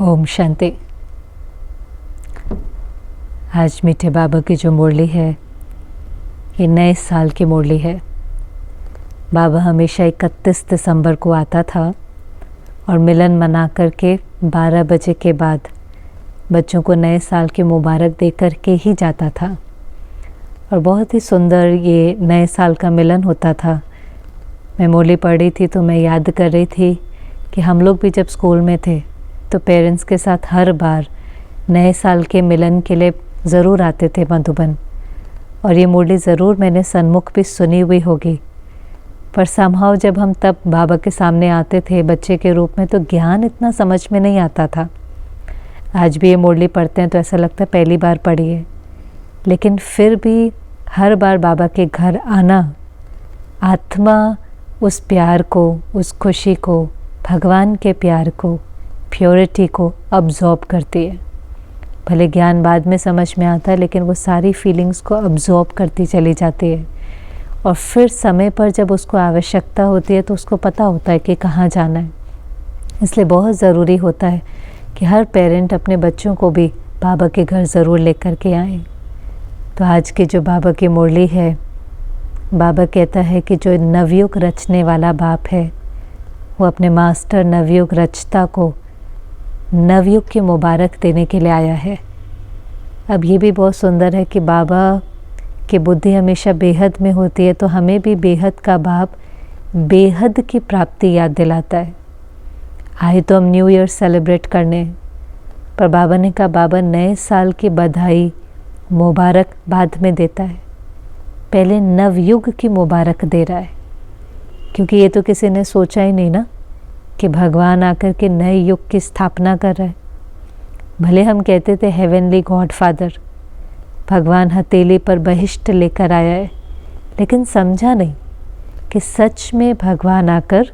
ओम शांति। आज मीठे बाबा की जो मुरली है ये नए साल की मुरली है। बाबा हमेशा 31 दिसंबर को आता था और मिलन मना करके 12 बजे के बाद बच्चों को नए साल की मुबारक दे करके ही जाता था और बहुत ही सुंदर ये नए साल का मिलन होता था। मैं मुरली पढ़ रही थी तो मैं याद कर रही थी कि हम लोग भी जब स्कूल में थे तो पेरेंट्स के साथ हर बार नए साल के मिलन के लिए ज़रूर आते थे मधुबन, और ये मुरली ज़रूर मैंने सन्मुख भी सुनी हुई होगी। पर समहाउ जब हम तब बाबा के सामने आते थे बच्चे के रूप में तो ज्ञान इतना समझ में नहीं आता था। आज भी ये मुरली पढ़ते हैं तो ऐसा लगता है पहली बार पढ़ी है, लेकिन फिर भी हर बार बाबा के घर आना आत्मा उस प्यार को, उस खुशी को, भगवान के प्यार को, प्योरिटी को अब्जॉर्ब करती है। भले ज्ञान बाद में समझ में आता है लेकिन वो सारी फीलिंग्स को अब्जॉर्ब करती चली जाती है और फिर समय पर जब उसको आवश्यकता होती है तो उसको पता होता है कि कहाँ जाना है। इसलिए बहुत ज़रूरी होता है कि हर पेरेंट अपने बच्चों को भी बाबा के घर ज़रूर लेकर के आए। तो आज की जो बाबा की मुरली है, बाबा कहता है कि जो नवयुग रचने वाला बाप है वो अपने मास्टर नवयुग रचता को नवयुग की मुबारक देने के लिए आया है। अब ये भी बहुत सुंदर है कि बाबा की बुद्धि हमेशा बेहद में होती है, तो हमें भी बेहद का बाप बेहद की प्राप्ति याद दिलाता है। आए तो हम न्यू ईयर सेलिब्रेट करने, पर बाबा ने कहा बाबा नए साल की बधाई मुबारक बाद में देता है, पहले नवयुग की मुबारक दे रहा है। क्योंकि ये तो किसी ने सोचा ही नहीं ना कि भगवान आकर के नए युग की स्थापना कर रहा है। भले हम कहते थे हेवनली गॉड फादर, भगवान हथेली पर बहिष्ट लेकर आया है, लेकिन समझा नहीं कि सच में भगवान आकर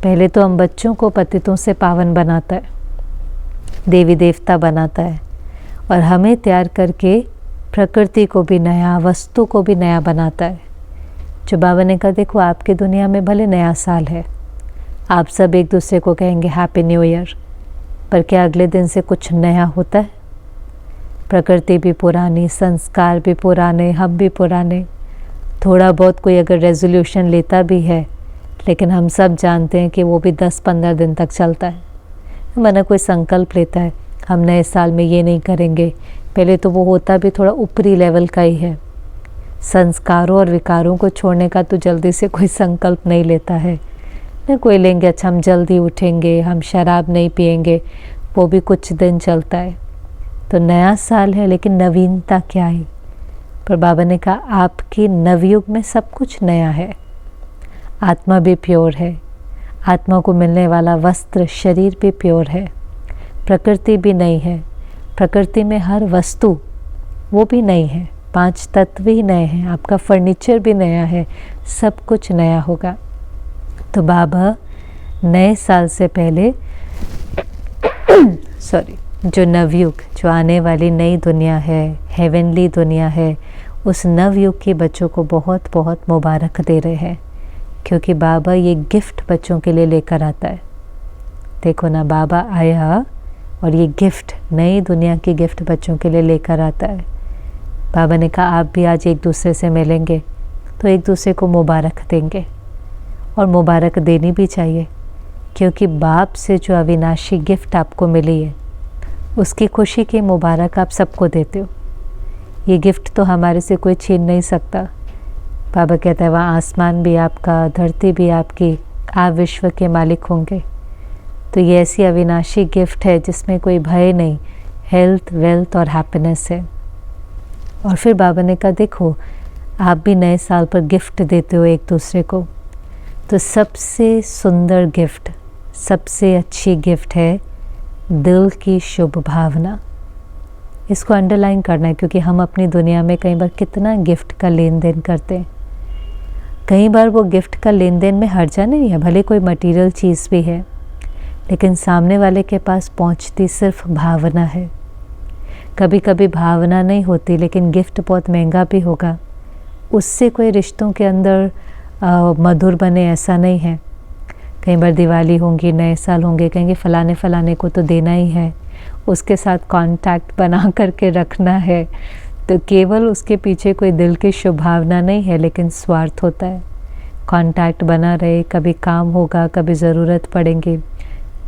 पहले तो हम बच्चों को पतितों से पावन बनाता है, देवी देवता बनाता है, और हमें तैयार करके प्रकृति को भी नया, वस्तु को भी नया बनाता है। जो बाबा ने कहा देखो आपकी दुनिया में भले नया साल है, आप सब एक दूसरे को कहेंगे हैप्पी न्यू ईयर, पर क्या अगले दिन से कुछ नया होता है? प्रकृति भी पुरानी, संस्कार भी पुराने, हम भी पुराने। थोड़ा बहुत कोई अगर रेजोल्यूशन लेता भी है लेकिन हम सब जानते हैं कि वो भी 10-15 दिन तक चलता है। माना कोई संकल्प लेता है हम नए साल में ये नहीं करेंगे, पहले तो वो होता भी थोड़ा ऊपरी लेवल का ही है। संस्कारों और विकारों को छोड़ने का तो जल्दी से कोई संकल्प नहीं लेता है न कोई लेंगे अच्छा हम जल्दी उठेंगे, हम शराब नहीं पिएंगे, वो भी कुछ दिन चलता है। तो नया साल है लेकिन नवीनता क्या है? पर बाबा ने कहा आपकी नवयुग में सब कुछ नया है। आत्मा भी प्योर है, आत्मा को मिलने वाला वस्त्र शरीर भी प्योर है, प्रकृति भी नई है, प्रकृति में हर वस्तु वो भी नई है, 5 तत्व ही नए हैं, आपका फर्नीचर भी नया है, सब कुछ नया होगा। तो बाबा नए साल से पहले जो नवयुग, जो आने वाली नई दुनिया है, हेवनली दुनिया है, उस नवयुग के बच्चों को बहुत बहुत मुबारक दे रहे हैं, क्योंकि बाबा ये गिफ्ट बच्चों के लिए लेकर आता है। देखो ना, बाबा आया और ये गिफ्ट, नई दुनिया की गिफ्ट बच्चों के लिए लेकर आता है। बाबा ने कहा आप भी आज एक दूसरे से मिलेंगे तो एक दूसरे को मुबारक देंगे, और मुबारक देनी भी चाहिए, क्योंकि बाप से जो अविनाशी गिफ्ट आपको मिली है उसकी खुशी की मुबारक आप सबको देते हो। ये गिफ्ट तो हमारे से कोई छीन नहीं सकता। बाबा कहता है वहाँ आसमान भी आपका, धरती भी आपकी, आप विश्व के मालिक होंगे। तो ये ऐसी अविनाशी गिफ्ट है जिसमें कोई भय नहीं, हेल्थ, वेल्थ और हैप्पीनेस है। और फिर बाबा ने कहा देखो आप भी नए साल पर गिफ्ट देते हो एक दूसरे को, तो सबसे सुंदर गिफ्ट, सबसे अच्छी गिफ्ट है दिल की शुभ भावना। इसको अंडरलाइन करना है, क्योंकि हम अपनी दुनिया में कई बार कितना गिफ्ट का लेन देन करते हैं। कई बार वो गिफ्ट का लेन देन में हर्जा नहीं है, भले कोई मटेरियल चीज़ भी है, लेकिन सामने वाले के पास पहुंचती सिर्फ भावना है। कभी कभी भावना नहीं होती लेकिन गिफ्ट बहुत महंगा भी होगा, उससे कोई रिश्तों के अंदर मधुर बने ऐसा नहीं है। कई बार दिवाली होंगी, नए साल होंगे, कहेंगे फलाने फलाने को तो देना ही है, उसके साथ कांटेक्ट बना करके रखना है। तो केवल उसके पीछे कोई दिल की शुभ भावना नहीं है, लेकिन स्वार्थ होता है। कांटेक्ट बना रहे, कभी काम होगा, कभी ज़रूरत पड़ेंगे,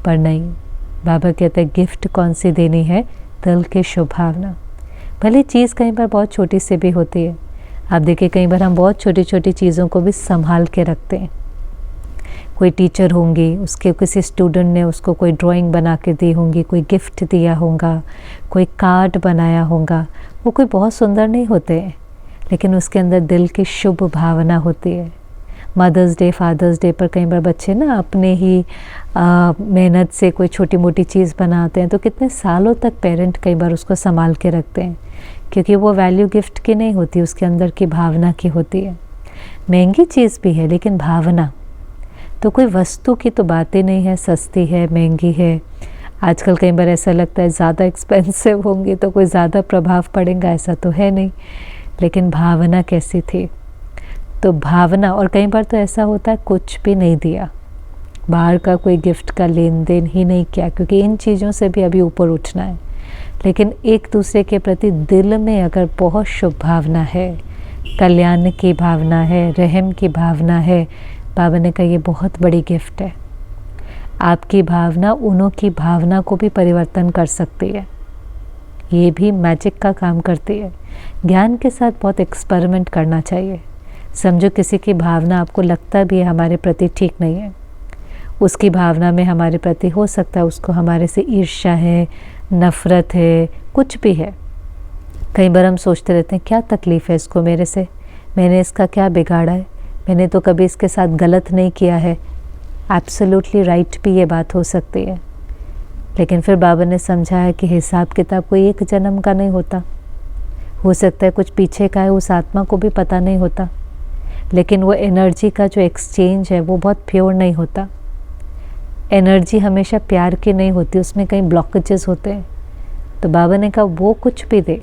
पर नहीं, बाबा कहते हैं गिफ्ट कौन सी देनी है, दिल की शुभ भावना। भले चीज़ कई बार बहुत छोटी सी भी होती है। आप देखिए कई बार हम बहुत छोटी छोटी चीज़ों को भी संभाल के रखते हैं। कोई टीचर होंगी, उसके किसी स्टूडेंट ने उसको कोई ड्राइंग बना के दी होंगी, कोई गिफ्ट दिया होगा, कोई कार्ड बनाया होगा, वो कोई बहुत सुंदर नहीं होते हैं, लेकिन उसके अंदर दिल की शुभ भावना होती है। मदर्स डे, फादर्स डे पर कई बार बच्चे ना अपने ही मेहनत से कोई छोटी मोटी चीज़ बनाते हैं, तो कितने सालों तक पेरेंट कई बार उसको संभाल के रखते हैं, क्योंकि वो वैल्यू गिफ्ट की नहीं होती, उसके अंदर की भावना की होती है। महंगी चीज़ भी है, लेकिन भावना तो कोई वस्तु की तो बातें नहीं है, सस्ती है, महंगी है। आजकल कई बार ऐसा लगता है ज़्यादा एक्सपेंसिव होंगी तो कोई ज़्यादा प्रभाव पड़ेगा, ऐसा तो है नहीं। लेकिन भावना कैसी थी, तो भावना। और कई बार तो ऐसा होता है कुछ भी नहीं दिया, बाहर का कोई गिफ्ट का लेन देन ही नहीं किया, क्योंकि इन चीज़ों से भी अभी ऊपर उठना है। लेकिन एक दूसरे के प्रति दिल में अगर बहुत शुभ भावना है, कल्याण की भावना है, रहम की भावना है, बाबा ने कहा ये बहुत बड़ी गिफ्ट है। आपकी भावना उन्हों की भावना को भी परिवर्तन कर सकती है, ये भी मैजिक का काम करती है। ज्ञान के साथ बहुत एक्सपेरिमेंट करना चाहिए। समझो किसी की भावना आपको लगता भी है हमारे प्रति ठीक नहीं है, उसकी भावना में हमारे प्रति हो सकता है उसको हमारे से ईर्ष्या है, नफ़रत है, कुछ भी है। कई बार हम सोचते रहते हैं क्या तकलीफ़ है इसको मेरे से, मैंने इसका क्या बिगाड़ा है, मैंने तो कभी इसके साथ गलत नहीं किया है। एब्सोल्युटली राइट भी ये बात हो सकती है, लेकिन फिर बाबा ने समझाया कि हिसाब किताब कोई एक जन्म का नहीं होता, हो सकता है कुछ पीछे का है, उस आत्मा को भी पता नहीं होता। लेकिन वो एनर्जी का जो एक्सचेंज है वो बहुत प्योर नहीं होता। एनर्जी हमेशा प्यार की नहीं होती, उसमें कई ब्लॉकेजेस होते हैं। तो बाबा ने कहा वो कुछ भी दे,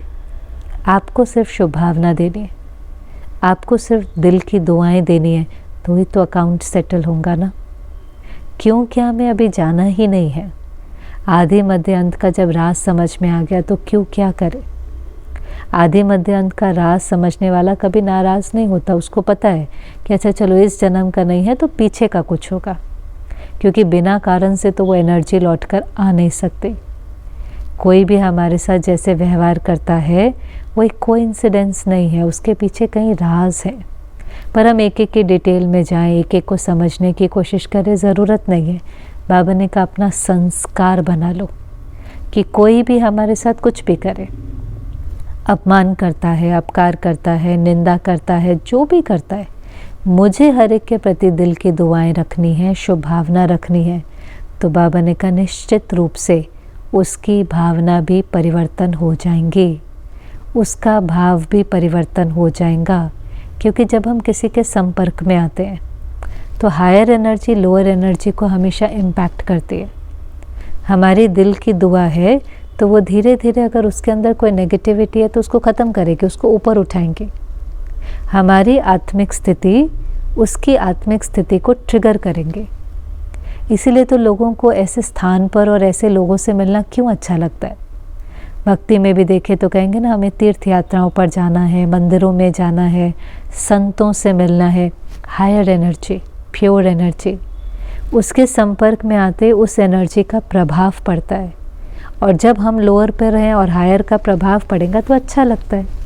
आपको सिर्फ शुभ भावना देनी है, आपको सिर्फ दिल की दुआएं देनी है, तो ही तो अकाउंट सेटल होगा ना। क्यों क्या में अभी जाना ही नहीं है। आधे मध्य अंत का जब राज समझ में आ गया तो क्यों क्या करे। आधे मध्य अंत का राज समझने वाला कभी नाराज़ नहीं होता, उसको पता है कि अच्छा चलो इस जन्म का नहीं है तो पीछे का कुछ होगा, क्योंकि बिना कारण से तो वो एनर्जी लौट कर आ नहीं सकती। कोई भी हमारे साथ जैसे व्यवहार करता है वो एक कोइंसिडेंस नहीं है, उसके पीछे कहीं राज है। पर हम एक एक की डिटेल में जाएं, एक एक को समझने की कोशिश करें, ज़रूरत नहीं है। बाबा ने कहा अपना संस्कार बना लो कि कोई भी हमारे साथ कुछ भी करे, अपमान करता है, अपकार करता है, निंदा करता है, जो भी करता है, मुझे हर एक के प्रति दिल की दुआएं रखनी है, शुभ भावना रखनी है। तो बाबा ने कहा निश्चित रूप से उसकी भावना भी परिवर्तन हो जाएंगी, उसका भाव भी परिवर्तन हो जाएगा। क्योंकि जब हम किसी के संपर्क में आते हैं तो हायर एनर्जी लोअर एनर्जी को हमेशा इम्पैक्ट करती है। हमारी दिल की दुआ है तो वो धीरे धीरे अगर उसके अंदर कोई नेगेटिविटी है तो उसको ख़त्म करेगी, उसको ऊपर उठाएंगे। हमारी आत्मिक स्थिति उसकी आत्मिक स्थिति को ट्रिगर करेंगे। इसीलिए तो लोगों को ऐसे स्थान पर और ऐसे लोगों से मिलना क्यों अच्छा लगता है। भक्ति में भी देखें तो कहेंगे ना हमें तीर्थ यात्राओं पर जाना है, मंदिरों में जाना है, संतों से मिलना है। हायर एनर्जी, प्योर एनर्जी, उसके संपर्क में आते उस एनर्जी का प्रभाव पड़ता है। और जब हम लोअर पर रहें और हायर का प्रभाव पड़ेगा तो अच्छा लगता है।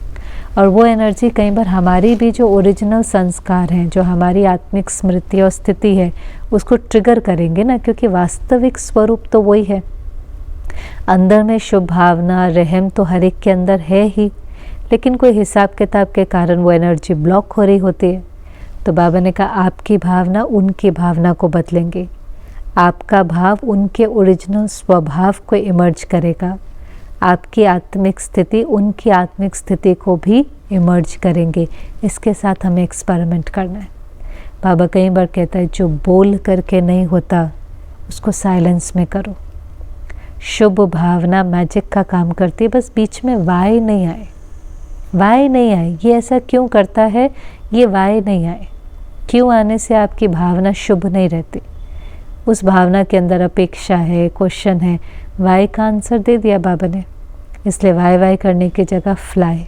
और वो एनर्जी कई बार हमारी भी जो ओरिजिनल संस्कार हैं, जो हमारी आत्मिक स्मृति और स्थिति है, उसको ट्रिगर करेंगे ना, क्योंकि वास्तविक स्वरूप तो वही है। अंदर में शुभ भावना, रहम तो हर एक के अंदर है ही, लेकिन कोई हिसाब किताब के कारण वो एनर्जी ब्लॉक हो रही होती है। तो बाबा ने कहा आपकी भावना उनकी भावना को बदलेंगे, आपका भाव उनके ओरिजिनल स्वभाव को इमर्ज करेगा, आपकी आत्मिक स्थिति उनकी आत्मिक स्थिति को भी इमर्ज करेंगे। इसके साथ हमें एक्सपेरिमेंट करना है। बाबा कई बार कहता है जो बोल करके नहीं होता उसको साइलेंस में करो। शुभ भावना मैजिक का काम करती है, बस बीच में वाय नहीं आए, वाय नहीं आए, ये ऐसा क्यों करता है, ये वाय नहीं आए। क्यों आने से आपकी भावना शुभ नहीं रहती। उस भावना के अंदर अपेक्षा है, क्वेश्चन है, वाई का आंसर दे दिया बाबा ने। इसलिए वाई वाई करने की जगह फ्लाई,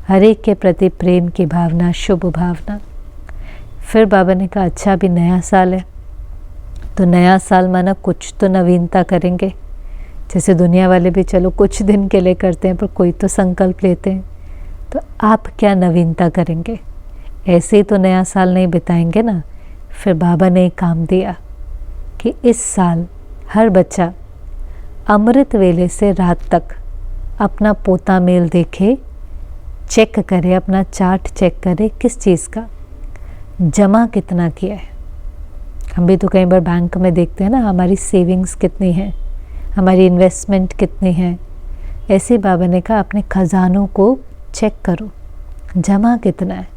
हर एक के प्रति प्रेम की भावना, शुभ भावना। फिर बाबा ने कहा अच्छा अभी नया साल है, तो नया साल माना कुछ तो नवीनता करेंगे। जैसे दुनिया वाले भी चलो कुछ दिन के लिए करते हैं, पर कोई तो संकल्प लेते हैं। तो आप क्या नवीनता करेंगे? ऐसे ही तो नया साल नहीं बिताएंगे ना। फिर बाबा ने एक काम दिया कि इस साल हर बच्चा अमृत वेले से रात तक अपना पोता मेल देखे, चेक करे, अपना चार्ट चेक करे किस चीज़ का जमा कितना किया है। हम भी तो कई बार बैंक में देखते हैं ना, हमारी सेविंग्स कितनी है, हमारी इन्वेस्टमेंट कितनी है। ऐसे बाबा ने कहा अपने खजानों को चेक करो, जमा कितना है।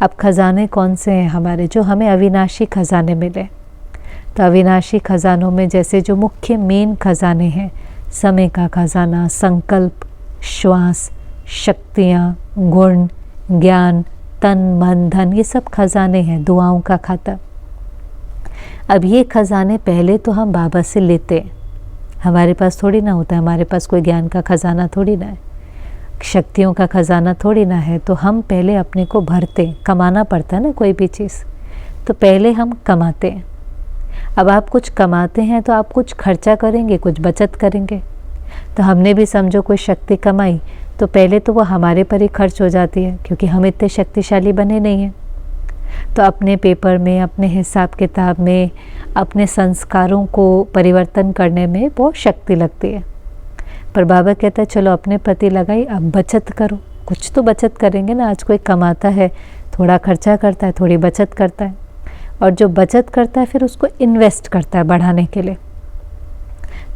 अब खजाने कौन से हैं हमारे, जो हमें अविनाशी खजाने मिले। तो अविनाशी खजानों में जैसे जो मुख्य मेन खजाने हैं, समय का खजाना, संकल्प, श्वास, शक्तियाँ, गुण, ज्ञान, तन मन धन, ये सब खजाने हैं, दुआओं का खाता। अब ये खजाने पहले तो हम बाबा से लेते हैं, हमारे पास थोड़ी ना होता है। हमारे पास कोई ज्ञान का खजाना थोड़ी ना है, शक्तियों का खजाना थोड़ी ना है। तो हम पहले अपने को भरते, कमाना पड़ता है ना कोई भी चीज़, तो पहले हम कमाते हैं। अब आप कुछ कमाते हैं तो आप कुछ खर्चा करेंगे, कुछ बचत करेंगे। तो हमने भी समझो कोई शक्ति कमाई, तो पहले तो वो हमारे पर ही खर्च हो जाती है, क्योंकि हम इतने शक्तिशाली बने नहीं हैं। तो अपने पेपर में, अपने हिसाब किताब में, अपने संस्कारों को परिवर्तन करने में बहुत शक्ति लगती है। पर बाबा कहता है चलो अपने प्रति लगाई, अब बचत करो। कुछ तो बचत करेंगे ना। आज कोई कमाता है, थोड़ा खर्चा करता है, थोड़ी बचत करता है, और जो बचत करता है फिर उसको इन्वेस्ट करता है बढ़ाने के लिए।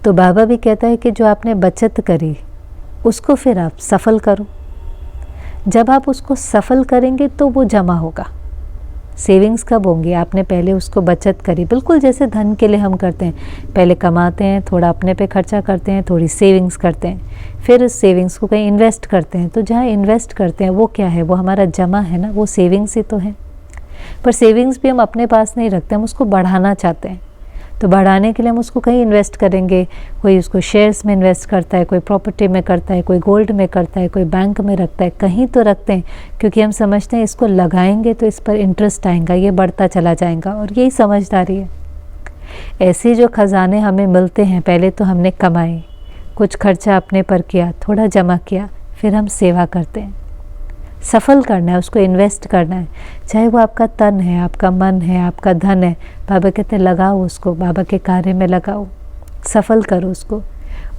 तो बाबा भी कहता है कि जो आपने बचत करी उसको फिर आप सफल करो। जब आप उसको सफल करेंगे तो वो जमा होगा। सेविंग्स कब होंगी? आपने पहले उसको बचत करी, बिल्कुल जैसे धन के लिए हम करते हैं, पहले कमाते हैं, थोड़ा अपने पे खर्चा करते हैं, थोड़ी सेविंग्स करते हैं, फिर उस सेविंग्स को कहीं इन्वेस्ट करते हैं। तो जहाँ इन्वेस्ट करते हैं वो क्या है? वो हमारा जमा है ना, वो सेविंग्स ही तो है। पर सेविंग्स भी हम अपने पास नहीं रखते, हम उसको बढ़ाना चाहते हैं। तो बढ़ाने के लिए हम उसको कहीं इन्वेस्ट करेंगे। कोई उसको शेयर्स में इन्वेस्ट करता है, कोई प्रॉपर्टी में करता है, कोई गोल्ड में करता है, कोई बैंक में रखता है, कहीं तो रखते हैं, क्योंकि हम समझते हैं इसको लगाएंगे तो इस पर इंटरेस्ट आएगा, ये बढ़ता चला जाएगा, और यही समझदारी है। ऐसे जो खजाने हमें मिलते हैं, पहले तो हमने कमाए, कुछ खर्चा अपने पर किया, थोड़ा जमा किया, फिर हम सेवा करते हैं। सफल करना है, उसको इन्वेस्ट करना है, चाहे वो आपका तन है, आपका मन है, आपका धन है। बाबा कहते हैं लगाओ उसको, बाबा के कार्य में लगाओ, सफल करो उसको।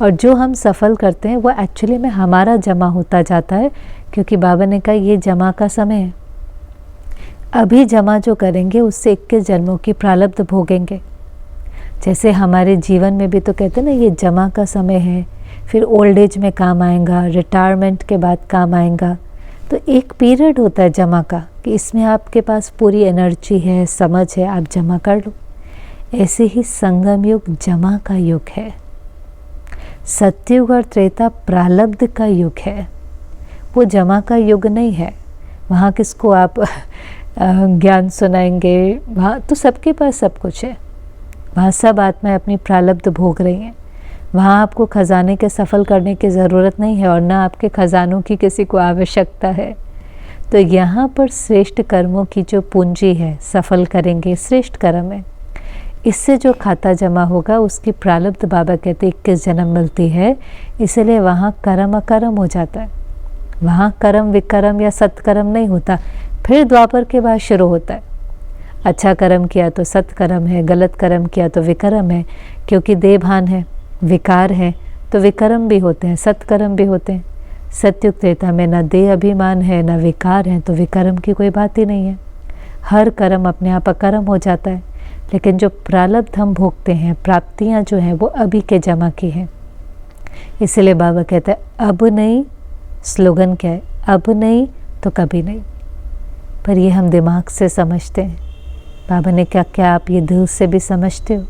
और जो हम सफल करते हैं वो एक्चुअली में हमारा जमा होता जाता है, क्योंकि बाबा ने कहा ये जमा का समय है। अभी जमा जो करेंगे उससे 21 जन्मों की प्रारब्ध भोगेंगे। जैसे हमारे जीवन में भी तो कहते हैं ना, ये जमा का समय है, फिर ओल्ड एज में काम आएगा, रिटायरमेंट के बाद काम आएगा। तो एक पीरियड होता है जमा का, कि इसमें आपके पास पूरी एनर्जी है, समझ है, आप जमा कर लो। ऐसे ही संगम युग जमा का युग है। सतयुग और त्रेता प्रारब्ध का युग है, वो जमा का युग नहीं है। वहाँ किसको आप ज्ञान सुनाएंगे? वहाँ तो सबके पास सब कुछ है, वहाँ सब आत्माएं अपनी प्रारब्ध भोग रही हैं। वहाँ आपको खजाने के सफल करने की ज़रूरत नहीं है, और ना आपके खजानों की किसी को आवश्यकता है। तो यहाँ पर श्रेष्ठ कर्मों की जो पूंजी है, सफल करेंगे, श्रेष्ठ कर्म है, इससे जो खाता जमा होगा उसकी प्रारब्ध बाबा कहते 21 जन्म मिलती है। इसलिए वहाँ कर्म अकर्म हो जाता है। वहाँ कर्म विकर्म या सत्कर्म नहीं होता, फिर द्वापर के बाद शुरू होता है। अच्छा कर्म किया तो सत्कर्म है, गलत कर्म किया तो विकर्म है, क्योंकि देभान है, विकार है, तो विकर्म भी होते हैं, सत्कर्म भी होते हैं। सत्युग त्रेता में न देह अभिमान है, न विकार है, तो विकर्म की कोई बात ही नहीं है। हर कर्म अपने आप अकर्म हो जाता है। लेकिन जो प्रारब्ध हम भोगते हैं, प्राप्तियां जो हैं, वो अभी के जमा की हैं। इसलिए बाबा कहता है अब नहीं, स्लोगन क्या है? अब नहीं तो कभी नहीं। पर ये हम दिमाग से समझते हैं। बाबा ने क्या आप ये दिल से भी समझते हो?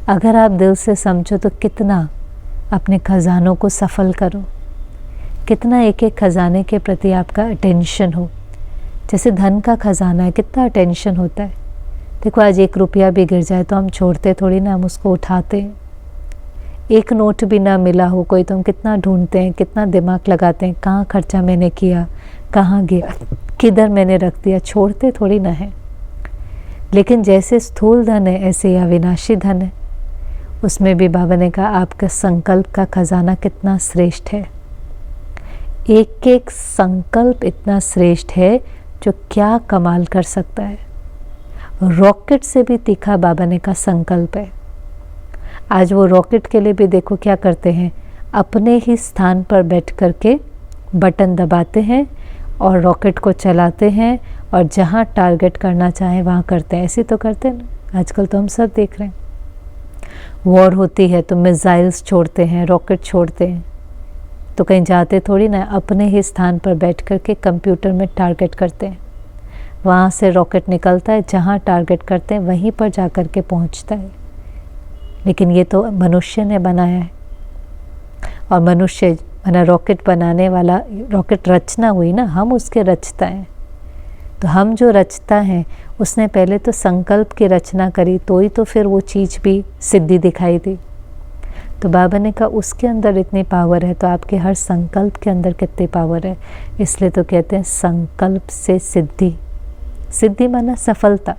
अगर आप दिल से समझो तो कितना अपने खजानों को सफल करो, कितना एक एक खजाने के प्रति आपका अटेंशन हो। जैसे धन का खजाना है, कितना अटेंशन होता है। देखो आज 1 रुपया भी गिर जाए तो हम छोड़ते थोड़ी ना, हम उसको उठाते हैं। 1 नोट भी ना मिला हो कोई तो हम कितना ढूंढते हैं, कितना दिमाग लगाते हैं, कहाँ खर्चा मैंने किया, कहाँ गया, किधर मैंने रख दिया, छोड़ते थोड़ी ना है। लेकिन जैसे स्थूल धन है ऐसे ही अविनाशी धन है। उसमें भी बाबा ने कहा आपका संकल्प का खजाना कितना श्रेष्ठ है। एक एक संकल्प इतना श्रेष्ठ है जो क्या कमाल कर सकता है। रॉकेट से भी तीखा बाबा ने कहा संकल्प है। आज वो रॉकेट के लिए भी देखो क्या करते हैं, अपने ही स्थान पर बैठ करके बटन दबाते हैं और रॉकेट को चलाते हैं और जहाँ टारगेट करना चाहे वहाँ करते हैं। ऐसे तो करते हैं ना, आजकल तो हम सब देख रहे हैं। वॉर होती है तो मिसाइल्स छोड़ते हैं, रॉकेट छोड़ते हैं, तो कहीं जाते थोड़ी ना, अपने ही स्थान पर बैठ करके कंप्यूटर में टारगेट करते हैं। वहाँ से रॉकेट निकलता है, जहाँ टारगेट करते हैं वहीं पर जा कर के पहुँचता है। लेकिन ये तो मनुष्य ने बनाया है, और मनुष्य माना रॉकेट बनाने वाला, रॉकेट रचना हुई ना, हम उसके रचता हैं। तो हम जो रचता हैं उसने पहले तो संकल्प की रचना करी, तो ही तो फिर वो चीज़ भी सिद्धि दिखाई दी। तो बाबा ने कहा उसके अंदर इतनी पावर है तो आपके हर संकल्प के अंदर कितनी पावर है। इसलिए तो कहते हैं संकल्प से सिद्धि। सिद्धि माना सफलता।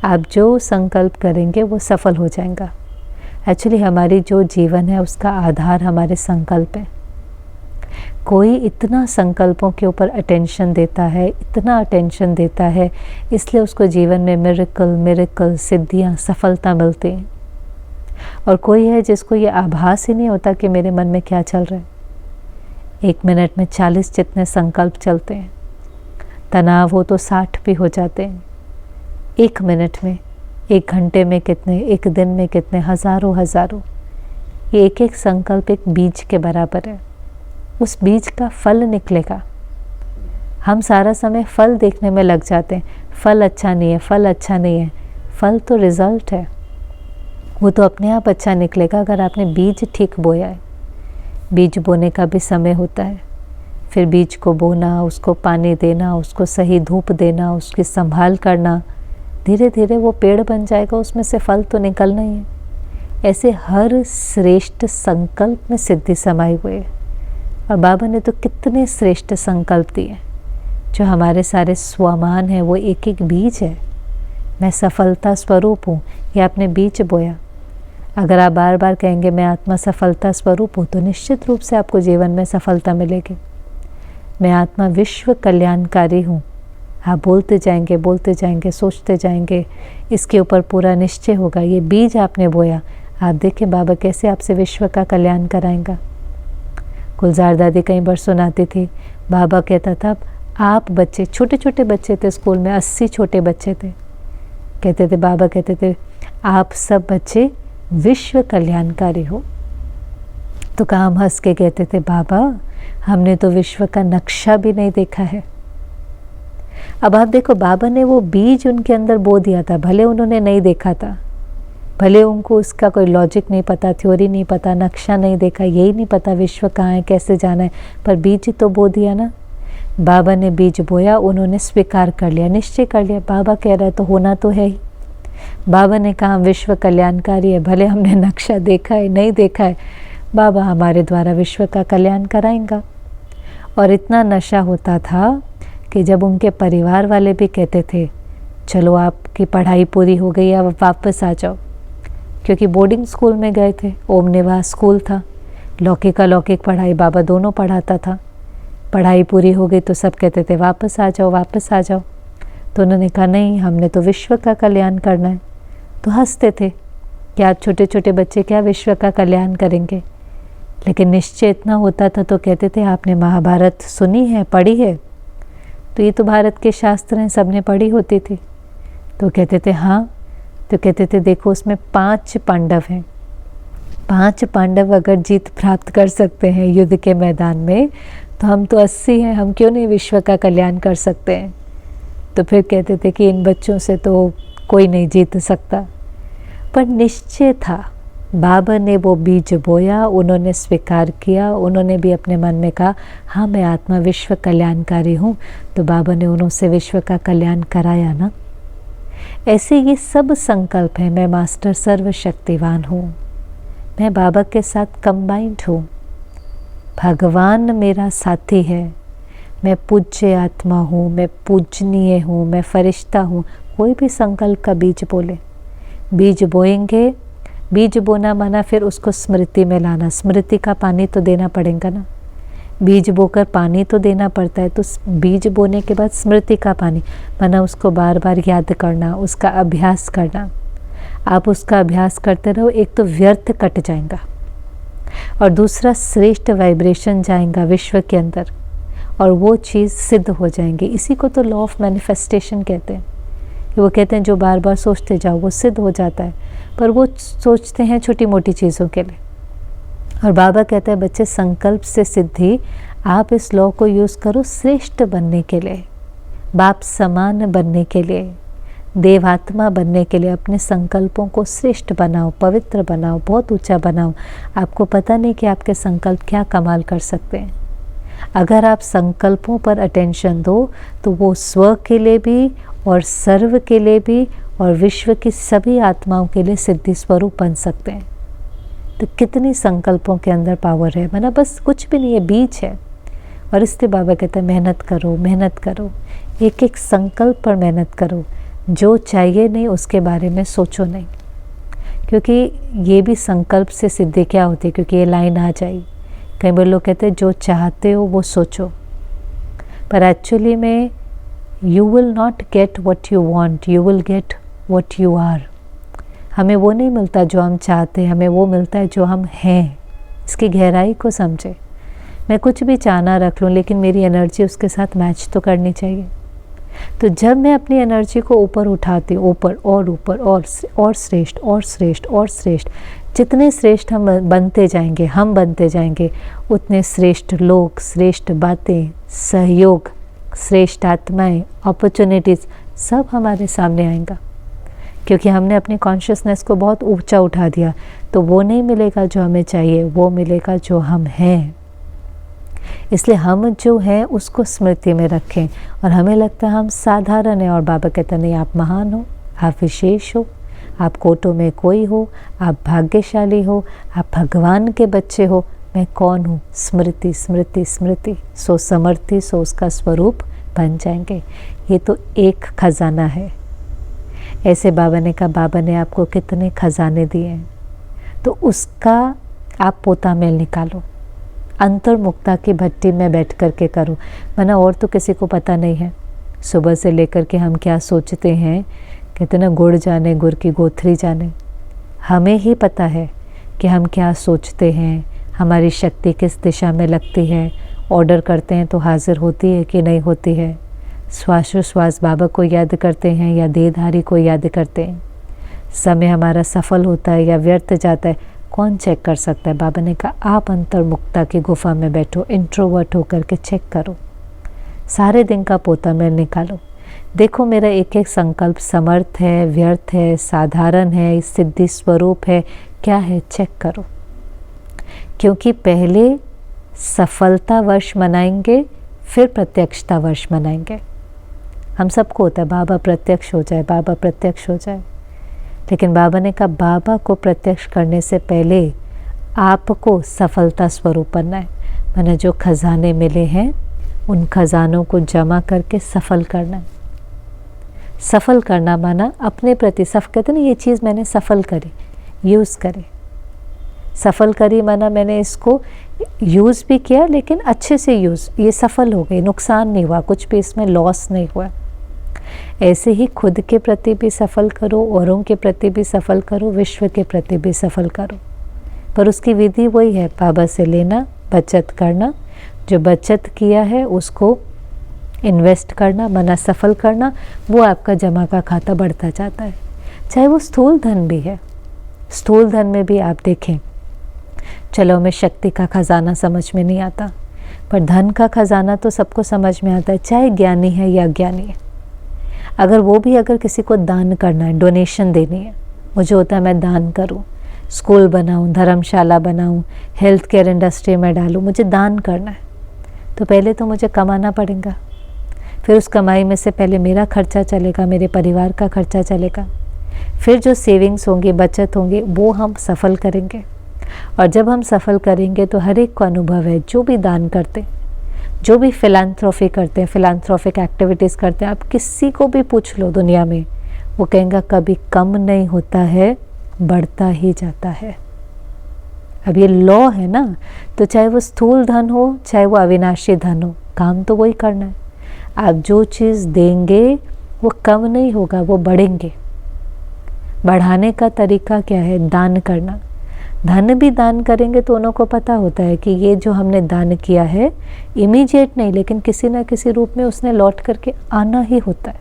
आप जो संकल्प करेंगे वो सफल हो जाएगा। एक्चुअली हमारी जो जीवन है उसका आधार हमारे संकल्प है। कोई इतना संकल्पों के ऊपर अटेंशन देता है, इतना अटेंशन देता है, इसलिए उसको जीवन में मिरेकल सिद्धियाँ, सफलता मिलती हैं। और कोई है जिसको ये आभास ही नहीं होता कि मेरे मन में क्या चल रहा है। 1 मिनट में 40 जितने संकल्प चलते हैं, तनाव हो तो 60 भी हो जाते हैं। 1 मिनट में, 1 घंटे में कितने, 1 दिन में कितने, हज़ारों। ये एक एक संकल्प एक बीज के बराबर है। उस बीज का फल निकलेगा। हम सारा समय फल देखने में लग जाते हैं, फल अच्छा नहीं है, फल अच्छा नहीं है। फल तो रिज़ल्ट है, वो तो अपने आप अच्छा निकलेगा अगर आपने बीज ठीक बोया है। बीज बोने का भी समय होता है, फिर बीज को बोना, उसको पानी देना, उसको सही धूप देना, उसकी संभाल करना, धीरे धीरे वो पेड़ बन जाएगा, उसमें से फल तो निकलना ही है। ऐसे हर श्रेष्ठ संकल्प में सिद्धि समाई हुई है। और बाबा ने तो कितने श्रेष्ठ संकल्प दिए। जो हमारे सारे स्वमान हैं वो एक एक बीज है। मैं सफलता स्वरूप हूँ, ये आपने बीज बोया। अगर आप बार बार कहेंगे मैं आत्मा सफलता स्वरूप हूँ, तो निश्चित रूप से आपको जीवन में सफलता मिलेगी। मैं आत्मा विश्व कल्याणकारी हूँ, आप बोलते जाएंगे, सोचते जाएंगे, इसके ऊपर पूरा निश्चय होगा। ये बीज आपने बोया। आप देखें बाबा कैसे आपसे विश्व का कल्याण कराएंगा। गुलजार दादी कई बार सुनाती थी, बाबा कहता था आप बच्चे, छोटे छोटे बच्चे थे स्कूल में, 80 छोटे बच्चे थे, कहते थे, बाबा कहते थे आप सब बच्चे विश्व कल्याणकारी हो। तो कहा हम हंस के कहते थे बाबा हमने तो विश्व का नक्शा भी नहीं देखा है। अब आप देखो बाबा ने वो बीज उनके अंदर बो दिया था, भले उन्होंने नहीं देखा था, भले उनको उसका कोई लॉजिक नहीं पता, थ्योरी नहीं पता, नक्शा नहीं देखा, यही नहीं पता विश्व कहाँ है, कैसे जाना है, पर बीज तो बो दिया ना। बाबा ने बीज बोया, उन्होंने स्वीकार कर लिया, निश्चय कर लिया, बाबा कह रहा है तो होना तो है ही। बाबा ने कहा विश्व कल्याणकारी है, भले हमने नक्शा देखा है नहीं देखा है, बाबा हमारे द्वारा विश्व का कल्याण कराएंगा। और इतना नशा होता था कि जब उनके परिवार वाले भी कहते थे चलो आपकी पढ़ाई पूरी हो गई, अब वापस आ जाओ, क्योंकि बोर्डिंग स्कूल में गए थे, ओम निवास स्कूल था, लौकिक अलौकिक पढ़ाई बाबा दोनों पढ़ाता था। पढ़ाई पूरी हो गई तो सब कहते थे वापस आ जाओ, वापस आ जाओ। तो उन्होंने कहा नहीं, हमने तो विश्व का कल्याण करना है। तो हंसते थे कि आप छोटे छोटे बच्चे क्या विश्व का कल्याण करेंगे। लेकिन निश्चय इतना होता था तो कहते थे आपने महाभारत सुनी है, पढ़ी है? तो ये तो भारत के शास्त्र हैं, सबने पढ़ी होती थी। तो कहते थे हाँ। तो कहते थे देखो उसमें 5 पांडव हैं, 5 पांडव अगर जीत प्राप्त कर सकते हैं युद्ध के मैदान में, तो हम तो 80 हैं, हम क्यों नहीं विश्व का कल्याण कर सकते हैं। तो फिर कहते थे कि इन बच्चों से तो कोई नहीं जीत सकता। पर निश्चय था, बाबा ने वो बीज बोया, उन्होंने स्वीकार किया, उन्होंने भी अपने मन में कहा हाँ मैं आत्मा विश्व कल्याणकारी हूँ। तो बाबा ने उन्होंने विश्व का कल्याण कराया ना। ऐसे ये सब संकल्प हैं। मैं मास्टर सर्वशक्तिवान हूँ, मैं बाबा के साथ कंबाइंड हूँ, भगवान मेरा साथी है, मैं पूज्य आत्मा हूँ, मैं पूजनीय हूँ, मैं फरिश्ता हूँ। कोई भी संकल्प का बीज बोले, बीज बोएंगे। बीज बोना माना फिर उसको स्मृति में लाना, स्मृति का पानी तो देना पड़ेगा ना, बीज बोकर पानी तो देना पड़ता है। तो बीज बोने के बाद स्मृति का पानी माना उसको बार बार याद करना, उसका अभ्यास करना। आप उसका अभ्यास करते रहो, एक तो व्यर्थ कट जाएगा और दूसरा श्रेष्ठ वाइब्रेशन जाएगा विश्व के अंदर और वो चीज़ सिद्ध हो जाएंगी। इसी को तो लॉ ऑफ मैनिफेस्टेशन कहते हैं। वो कहते हैं जो बार बार सोचते जाओ वो सिद्ध हो जाता है, पर वो सोचते हैं छोटी मोटी चीज़ों के लिए। और बाबा कहते हैं बच्चे संकल्प से सिद्धि, आप इस लॉ को यूज़ करो श्रेष्ठ बनने के लिए, बाप समान बनने के लिए, देवात्मा बनने के लिए। अपने संकल्पों को श्रेष्ठ बनाओ, पवित्र बनाओ, बहुत ऊंचा बनाओ। आपको पता नहीं कि आपके संकल्प क्या कमाल कर सकते हैं। अगर आप संकल्पों पर अटेंशन दो तो वो स्व के लिए भी और सर्व के लिए भी और विश्व की सभी आत्माओं के लिए सिद्धि स्वरूप बन सकते हैं। तो कितनी संकल्पों के अंदर पावर है, माना बस कुछ भी नहीं है, बीज है। और इसलिए बाबा कहते हैं मेहनत करो, मेहनत करो, एक एक संकल्प पर मेहनत करो। जो चाहिए नहीं उसके बारे में सोचो नहीं, क्योंकि ये भी संकल्प से सिद्धि क्या होती है, क्योंकि ये लाइन आ जाएगी। कई बार लोग कहते हैं जो चाहते हो वो सोचो, पर एक्चुअली में you will not get what you want, you will get what you are. हमें वो नहीं मिलता जो हम चाहते हैं, हमें वो मिलता है जो हम हैं। इसकी गहराई को समझे। मैं कुछ भी चाहना रख लूँ लेकिन मेरी एनर्जी उसके साथ मैच तो करनी चाहिए। तो जब मैं अपनी एनर्जी को ऊपर उठाती हूँ, ऊपर और श्रेष्ठ और श्रेष्ठ और श्रेष्ठ, जितने श्रेष्ठ हम बनते जाएंगे उतने श्रेष्ठ लोग, श्रेष्ठ बातें, सहयोग, श्रेष्ठ आत्माएं, अपॉर्चुनिटीज़ सब हमारे सामने आएगा। क्योंकि हमने अपनी कॉन्शियसनेस को बहुत ऊंचा उठा दिया। तो वो नहीं मिलेगा जो हमें चाहिए, वो मिलेगा जो हम हैं। इसलिए हम जो हैं उसको स्मृति में रखें। और हमें लगता है हम साधारण हैं, और बाबा कहते नहीं, आप महान हो, आप विशेष हो, आप कोटों में कोई हो, आप भाग्यशाली हो, आप भगवान के बच्चे हो। मैं कौन हूँ? स्मृति स्मृति स्मृति। सो समर्थी, सो उसका स्वरूप बन जाएंगे। ये तो एक खजाना है। ऐसे बाबा ने कहा, बाबा ने आपको कितने खजाने दिए हैं, तो उसका आप पोता मेल निकालो, अंतर्मुक्ता की भट्टी में बैठ कर के करो। वरना और तो किसी को पता नहीं है। सुबह से लेकर के हम क्या सोचते हैं, कहते ना गुड़ जाने गुड़ की गोथरी जाने। हमें ही पता है कि हम क्या सोचते हैं, हमारी शक्ति किस दिशा में लगती है। ऑर्डर करते हैं तो हाजिर होती है कि नहीं होती है। श्वासोश्वास बाबा को याद करते हैं या देहधारी को याद करते हैं। समय हमारा सफल होता है या व्यर्थ जाता है, कौन चेक कर सकता है? बाबा ने कहा आप अंतर्मुक्ता की गुफा में बैठो, इंट्रोवर्ट होकर के चेक करो, सारे दिन का पोता मेल निकालो। देखो मेरा एक एक संकल्प समर्थ है, व्यर्थ है, साधारण है, सिद्धि स्वरूप है, क्या है, चेक करो। क्योंकि पहले सफलता वर्ष मनाएंगे, फिर प्रत्यक्षता वर्ष मनाएंगे। हम सबको होता है बाबा प्रत्यक्ष हो जाए, बाबा प्रत्यक्ष हो जाए। लेकिन बाबा ने कहा बाबा को प्रत्यक्ष करने से पहले आपको सफलता स्वरूप बनना है। मैंने जो खजाने मिले हैं उन खजानों को जमा करके सफल करना है। सफल करना माना अपने प्रति कहते ना, ये चीज़ मैंने सफल करी, यूज़ करी। सफल करी माना मैंने इसको यूज़ भी किया, लेकिन अच्छे से यूज़, ये सफल हो गई, नुकसान नहीं हुआ, कुछ भी इसमें लॉस नहीं हुआ। ऐसे ही खुद के प्रति भी सफल करो, औरों के प्रति भी सफल करो, विश्व के प्रति भी सफल करो। पर उसकी विधि वही है, बाबा से लेना, बचत करना, जो बचत किया है उसको इन्वेस्ट करना, मना सफल करना, वो आपका जमा का खाता बढ़ता जाता है। चाहे वो स्थूल धन भी है। स्थूल धन में भी आप देखें, चलो हमें शक्ति का खजाना समझ में नहीं आता, पर धन का खजाना तो सबको समझ में आता है, चाहे ज्ञानी है या अज्ञानी है। अगर किसी को दान करना है, डोनेशन देनी है, मुझे होता है मैं दान करूं, स्कूल बनाऊं, धर्मशाला बनाऊं, हेल्थ केयर इंडस्ट्री में डालूं, मुझे दान करना है। तो पहले तो मुझे कमाना पड़ेगा। फिर उस कमाई में से पहले मेरा खर्चा चलेगा, मेरे परिवार का खर्चा चलेगा, फिर जो सेविंग्स होंगे, बचत होंगे, वो हम सफल करेंगे। और जब हम सफल करेंगे तो हर एक को अनुभव है, जो भी दान करते, जो भी फिलैंथ्रोफी करते हैं, फिलैंथ्रोफिक एक्टिविटीज़ करते हैं, आप किसी को भी पूछ लो दुनिया में, वो कहेंगे कभी कम नहीं होता है, बढ़ता ही जाता है। अब ये लॉ है ना, तो चाहे वो स्थूल धन हो, चाहे वो अविनाशी धन हो, काम तो वही करना है। आप जो चीज़ देंगे वो कम नहीं होगा, वो बढ़ेंगे। बढ़ाने का तरीका क्या है? दान करना। धन भी दान करेंगे तो उन्हों को पता होता है कि ये जो हमने दान किया है इमीडिएट नहीं, लेकिन किसी ना किसी रूप में उसने लौट करके आना ही होता है।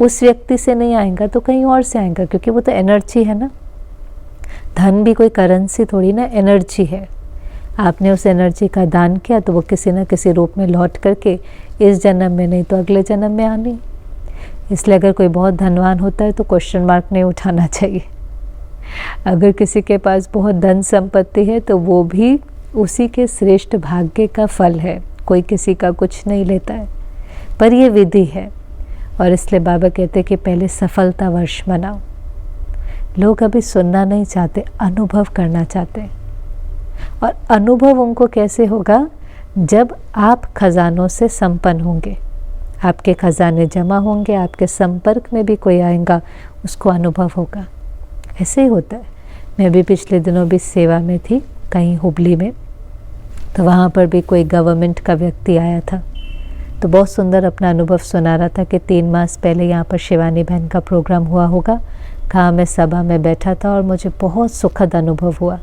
उस व्यक्ति से नहीं आएगा तो कहीं और से आएगा, क्योंकि वो तो एनर्जी है ना। धन भी कोई करेंसी थोड़ी ना, एनर्जी है। आपने उस एनर्जी का दान किया तो वो किसी न किसी रूप में लौट करके इस जन्म में नहीं तो अगले जन्म में आनी। इसलिए अगर कोई बहुत धनवान होता है तो क्वेश्चन मार्क नहीं उठाना चाहिए। अगर किसी के पास बहुत धन संपत्ति है तो वो भी उसी के श्रेष्ठ भाग्य का फल है, कोई किसी का कुछ नहीं लेता है। पर ये विधि है, और इसलिए बाबा कहते हैं कि पहले सफलता वर्ष मनाओ। लोग अभी सुनना नहीं चाहते, अनुभव करना चाहते हैं। और अनुभव उनको कैसे होगा? जब आप खजानों से संपन्न होंगे, आपके खजाने जमा होंगे, आपके संपर्क में भी कोई आएगा, उसको अनुभव होगा। ऐसे ही होता है। मैं भी पिछले दिनों भी सेवा में थी कहीं हुबली में, तो वहाँ पर भी कोई गवर्नमेंट का व्यक्ति आया था, तो बहुत सुंदर अपना अनुभव सुना रहा था कि 3 मास पहले यहाँ पर शिवानी बहन का प्रोग्राम हुआ होगा, कहाँ मैं सभा में बैठा था और मुझे बहुत सुखद अनुभव हुआ।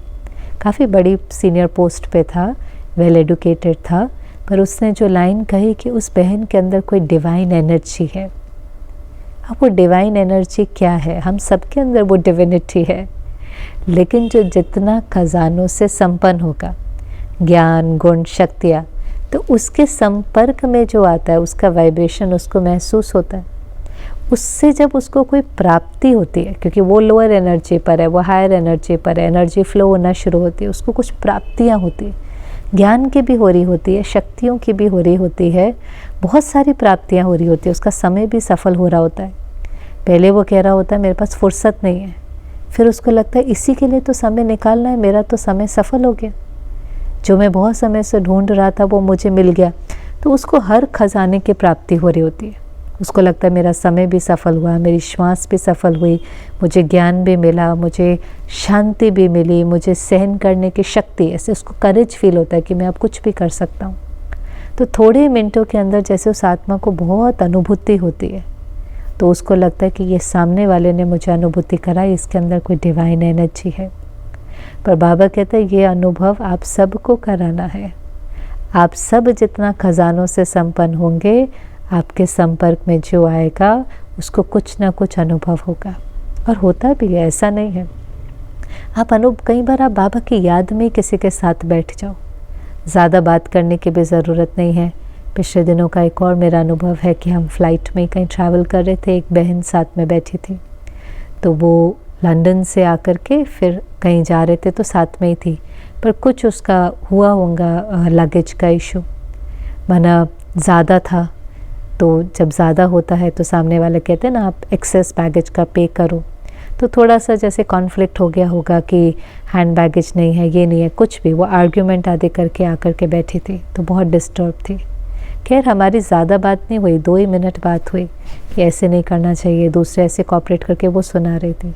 काफ़ी बड़ी सीनियर पोस्ट पे था, वेल एडुकेटेड था, पर उसने जो लाइन कही कि उस बहन के अंदर कोई डिवाइन एनर्जी है। अब वो डिवाइन एनर्जी क्या है? हम सबके अंदर वो डिविनिटी है, लेकिन जो जितना खजानों से संपन्न होगा, ज्ञान, गुण, शक्तियाँ, तो उसके संपर्क में जो आता है, उसका वाइब्रेशन उसको महसूस होता है। उससे जब उसको कोई प्राप्ति होती है, क्योंकि वो लोअर एनर्जी पर है, वो हायर एनर्जी पर है, एनर्जी फ्लो होना शुरू होती है, उसको कुछ प्राप्तियाँ होती है, ज्ञान की भी हो रही होती है, शक्तियों की भी हो रही होती है, बहुत सारी प्राप्तियाँ हो रही होती है, उसका समय भी सफल हो रहा होता है। पहले वो कह रहा होता है मेरे पास फुर्सत नहीं है, फिर उसको लगता है इसी के लिए तो समय निकालना है, मेरा तो समय सफल हो गया, जो मैं बहुत समय से ढूंढ रहा था वो मुझे मिल गया। तो उसको हर खजाने की प्राप्ति हो रही होती है। उसको लगता है मेरा समय भी सफल हुआ, मेरी श्वास भी सफल हुई, मुझे ज्ञान भी मिला, मुझे शांति भी मिली, मुझे सहन करने की शक्ति, ऐसे उसको करेज फील होता है कि मैं अब कुछ भी कर सकता हूँ। तो थोड़े मिनटों के अंदर जैसे उस आत्मा को बहुत अनुभूति होती है, तो उसको लगता है कि ये सामने वाले ने मुझे अनुभूति कराई, इसके अंदर कोई डिवाइन एनर्जी है। पर बाबा कहते हैं ये अनुभव आप सबको कराना है। आप सब जितना खजानों से संपन्न होंगे, आपके संपर्क में जो आएगा उसको कुछ ना कुछ अनुभव होगा, और होता भी है, ऐसा नहीं है। आप कई बार आप बाबा की याद में किसी के साथ बैठ जाओ, ज़्यादा बात करने की भी ज़रूरत नहीं है। पिछले दिनों का एक और मेरा अनुभव है कि हम फ्लाइट में कहीं ट्रैवल कर रहे थे, एक बहन साथ में बैठी थी, तो वो लंदन से आकर के फिर कहीं जा रहे थे तो साथ में ही थी, पर कुछ उसका हुआ होगा लगेज का इशू, माना ज़्यादा था। तो जब ज़्यादा होता है तो सामने वाले कहते हैं ना आप एक्सेस बैगेज का पे करो, तो थोड़ा सा जैसे कॉन्फ्लिक्ट हो गया होगा कि हैंड बैगेज नहीं है, ये नहीं है, कुछ भी, वो आर्ग्यूमेंट आदि करके आकर के बैठी थी, तो बहुत डिस्टर्ब थी। खैर हमारी ज़्यादा बात नहीं हुई, 2 ही मिनट बात हुई कि ऐसे नहीं करना चाहिए, दूसरे ऐसे कॉपरेट करके वो सुना रही थी।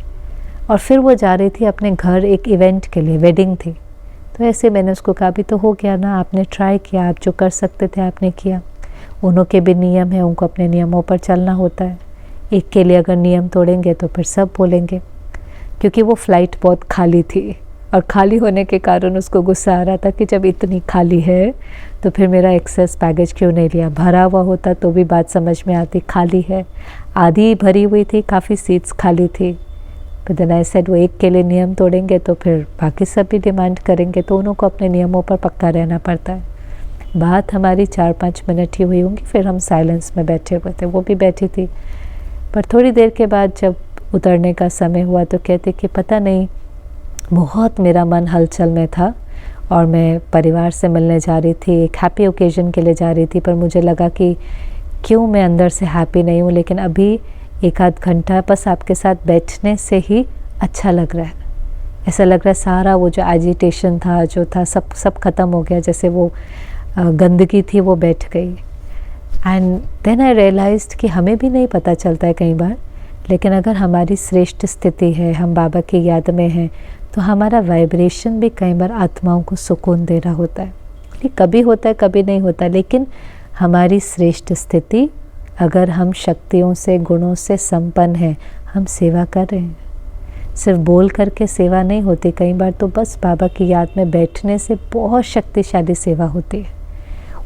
और फिर वो जा रही थी अपने घर एक इवेंट के लिए, वेडिंग थी। तो ऐसे मैंने उसको कहा भी तो हो गया ना, आपने ट्राई किया, आप जो कर सकते थे आपने किया। उन्हों के भी नियम है, उनको अपने नियमों पर चलना होता है। एक के लिए अगर नियम तोड़ेंगे तो फिर सब बोलेंगे। क्योंकि वो फ़्लाइट बहुत खाली थी, और खाली होने के कारण उसको गुस्सा आ रहा था कि जब इतनी खाली है तो फिर मेरा एक्सेस बैगेज क्यों नहीं लिया। भरा हुआ होता तो भी बात समझ में आती, खाली है, आधी भरी हुई थी, काफ़ी सीट्स खाली थी। बट देन आई सेड वो एक के लिए नियम तोड़ेंगे तो फिर बाकी सब भी डिमांड करेंगे, तो उनको अपने नियमों पर पक्का रहना पड़ता है। बात हमारी 4-5 मिनट ही हुई होंगी, फिर हम साइलेंस में बैठे हुए थे, वो भी बैठी थी। पर थोड़ी देर के बाद जब उतरने का समय हुआ तो कहते कि पता नहीं, बहुत मेरा मन हलचल में था और मैं परिवार से मिलने जा रही थी, एक हैप्पी ओकेजन के लिए जा रही थी, पर मुझे लगा कि क्यों मैं अंदर से हैप्पी नहीं हूँ, लेकिन अभी एक आध घंटा बस आपके साथ बैठने से ही अच्छा लग रहा है। ऐसा लग रहा है सारा वो जो एजिटेशन था, जो था, सब ख़त्म हो गया, जैसे वो गंदगी थी वो बैठ गई। एंड देन आई रियलाइज्ड कि हमें भी नहीं पता चलता है कई बार, लेकिन अगर हमारी श्रेष्ठ स्थिति है, हम बाबा की याद में हैं, तो हमारा वाइब्रेशन भी कई बार आत्माओं को सुकून दे रहा होता है। कभी होता है, कभी नहीं होता, लेकिन हमारी श्रेष्ठ स्थिति, अगर हम शक्तियों से, गुणों से संपन्न हैं, हम सेवा कर रहे हैं। सिर्फ बोल करके सेवा नहीं होती, कई बार तो बस बाबा की याद में बैठने से बहुत शक्तिशाली सेवा होती है।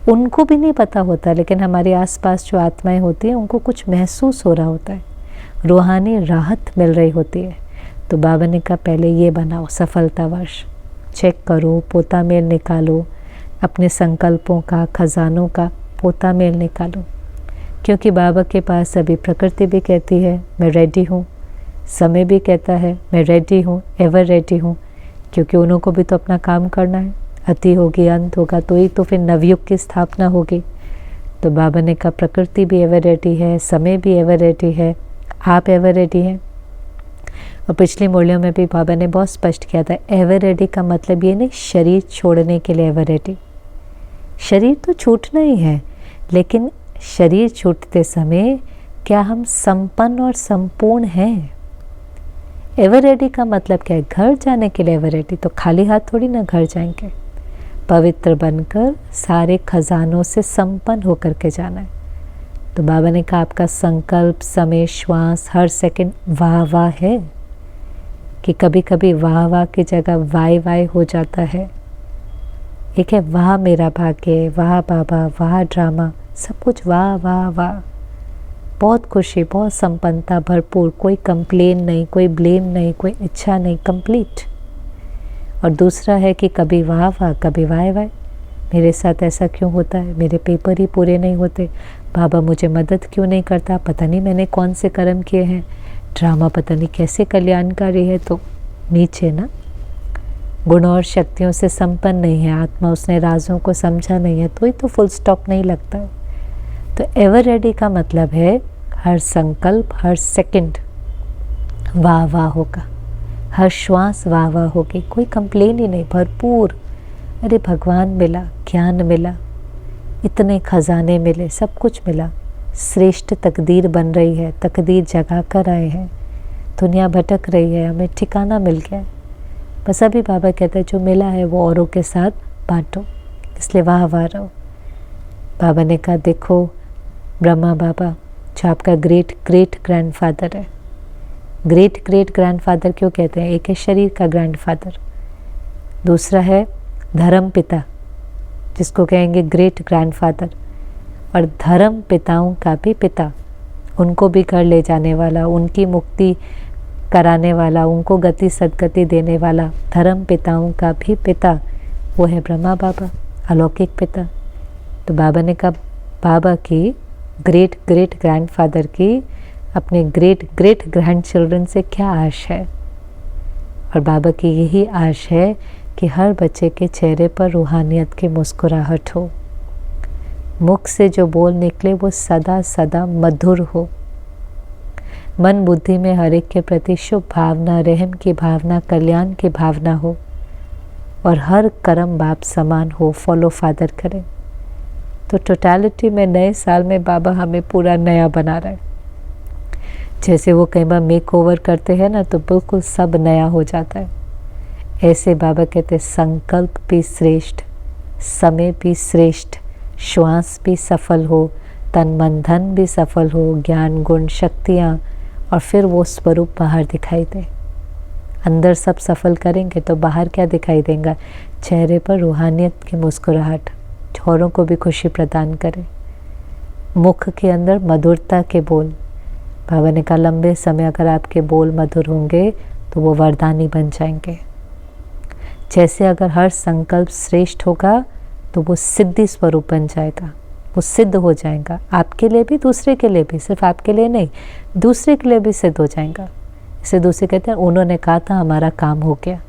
उनको भी नहीं पता होता, लेकिन हमारे आसपास जो आत्माएं होती हैं उनको कुछ महसूस हो रहा होता है, रूहानी राहत मिल रही होती है। तो बाबा ने कहा पहले ये बनाओ सफलता वर्ष, चेक करो, पोता मेल निकालो, अपने संकल्पों का, खजानों का पोता मेल निकालो। क्योंकि बाबा के पास अभी प्रकृति भी कहती है मैं रेडी हूँ, समय भी कहता है मैं रेडी हूँ, एवर रेडी हूँ, क्योंकि उन्हों को भी तो अपना काम करना है। अति होगी, अंत होगा, तो ही तो फिर नवयुग की स्थापना होगी। तो बाबा ने कहा प्रकृति भी एवर रेडी है, समय भी एवर रेडी है, आप एवर रेडी हैं। और पिछली मुरलियों में भी बाबा ने बहुत स्पष्ट किया था, एवर रेडी का मतलब ये नहीं शरीर छोड़ने के लिए एवर रेडी। शरीर तो छूटना ही है, लेकिन शरीर छूटते समय क्या हम संपन्न और संपूर्ण हैं? एवर रेडी का मतलब क्या है? घर जाने के लिए एवर रेडी, तो खाली हाथ थोड़ी ना घर जाएंगे, पवित्र बनकर सारे खजानों से संपन्न होकर के जाना है। तो बाबा ने कहा आपका संकल्प, समय, श्वास, हर सेकंड वाह वाह है, कि कभी कभी वाह वाह की जगह वाई वाई हो जाता है। एक है वाह मेरा भाग्य, वाह बाबा, वाह ड्रामा, सब कुछ वाह वाह वाह, बहुत खुशी, बहुत संपन्नता भरपूर, कोई कंप्लेन नहीं, कोई ब्लेम नहीं, कोई इच्छा नहीं, कंप्लीट। और दूसरा है कि कभी वाह वाह, कभी वाह वाह, मेरे साथ ऐसा क्यों होता है, मेरे पेपर ही पूरे नहीं होते, बाबा मुझे मदद क्यों नहीं करता, पता नहीं मैंने कौन से कर्म किए हैं, ड्रामा पता नहीं कैसे कल्याणकारी है। तो नीचे ना गुणों और शक्तियों से संपन्न नहीं है आत्मा, उसने राजों को समझा नहीं है, तो ही तो फुल स्टॉप नहीं लगता है। तो एवर रेडी का मतलब है हर संकल्प, हर सेकंड वाह वाह होगा, हर श्वास वाह वाह होगी, कोई कंप्लेन ही नहीं, भरपूर। अरे भगवान मिला, ज्ञान मिला, इतने खजाने मिले, सब कुछ मिला, श्रेष्ठ तकदीर बन रही है, तकदीर जगा कर आए हैं, दुनिया भटक रही है, हमें ठिकाना मिल गया है। बस अभी बाबा कहते हैं जो मिला है वो औरों के साथ बांटो, इसलिए वाह वाह रहो। बाबा ने कहा देखो ब्रह्मा बाबा जो आपका ग्रेट ग्रेट ग्रैंडफादर है, ग्रेट ग्रेट ग्रैंडफादर क्यों कहते हैं? एक है शरीर का ग्रैंडफादर, दूसरा है धर्म पिता जिसको कहेंगे ग्रेट ग्रैंडफादर, और धर्म पिताओं का भी पिता, उनको भी घर ले जाने वाला, उनकी मुक्ति कराने वाला, उनको गति सदगति देने वाला, धर्म पिताओं का भी पिता वो है ब्रह्मा बाबा, अलौकिक पिता। तो बाबा ने कहा बाबा की ग्रेट ग्रेट ग्रैंडफादर की अपने ग्रेट ग्रेट ग्रैंड चिल्ड्रन से क्या आश है? और बाबा की यही आश है कि हर बच्चे के चेहरे पर रूहानियत की मुस्कुराहट हो, मुख से जो बोल निकले वो सदा सदा मधुर हो, मन बुद्धि में हर एक के प्रति शुभ भावना, रहम की भावना, कल्याण की भावना हो, और हर कर्म बाप समान हो, फॉलो फादर करें। तो टोटलिटी में नए साल में बाबा हमें पूरा नया बना रहा है। जैसे वो कई बार मेक ओवर करते हैं ना, तो बिल्कुल सब नया हो जाता है। ऐसे बाबा कहते संकल्प भी श्रेष्ठ, समय भी श्रेष्ठ, श्वास भी सफल हो, तन मन धन भी सफल हो, ज्ञान गुण शक्तियाँ, और फिर वो स्वरूप बाहर दिखाई दे। अंदर सब सफल करेंगे तो बाहर क्या दिखाई देगा? चेहरे पर रूहानियत की मुस्कुराहट, औरों को भी खुशी प्रदान करे, मुख के अंदर मधुरता के बोल। बाबा ने कहा लंबे समय अगर आपके बोल मधुर होंगे तो वो वरदानी बन जाएंगे। जैसे अगर हर संकल्प श्रेष्ठ होगा तो वो सिद्धि स्वरूप बन जाएगा, वो सिद्ध हो जाएगा, आपके लिए भी दूसरे के लिए भी, सिर्फ आपके लिए नहीं दूसरे के लिए भी सिद्ध हो जाएगा। इसे दूसरे कहते हैं उन्होंने कहा था हमारा काम हो गया।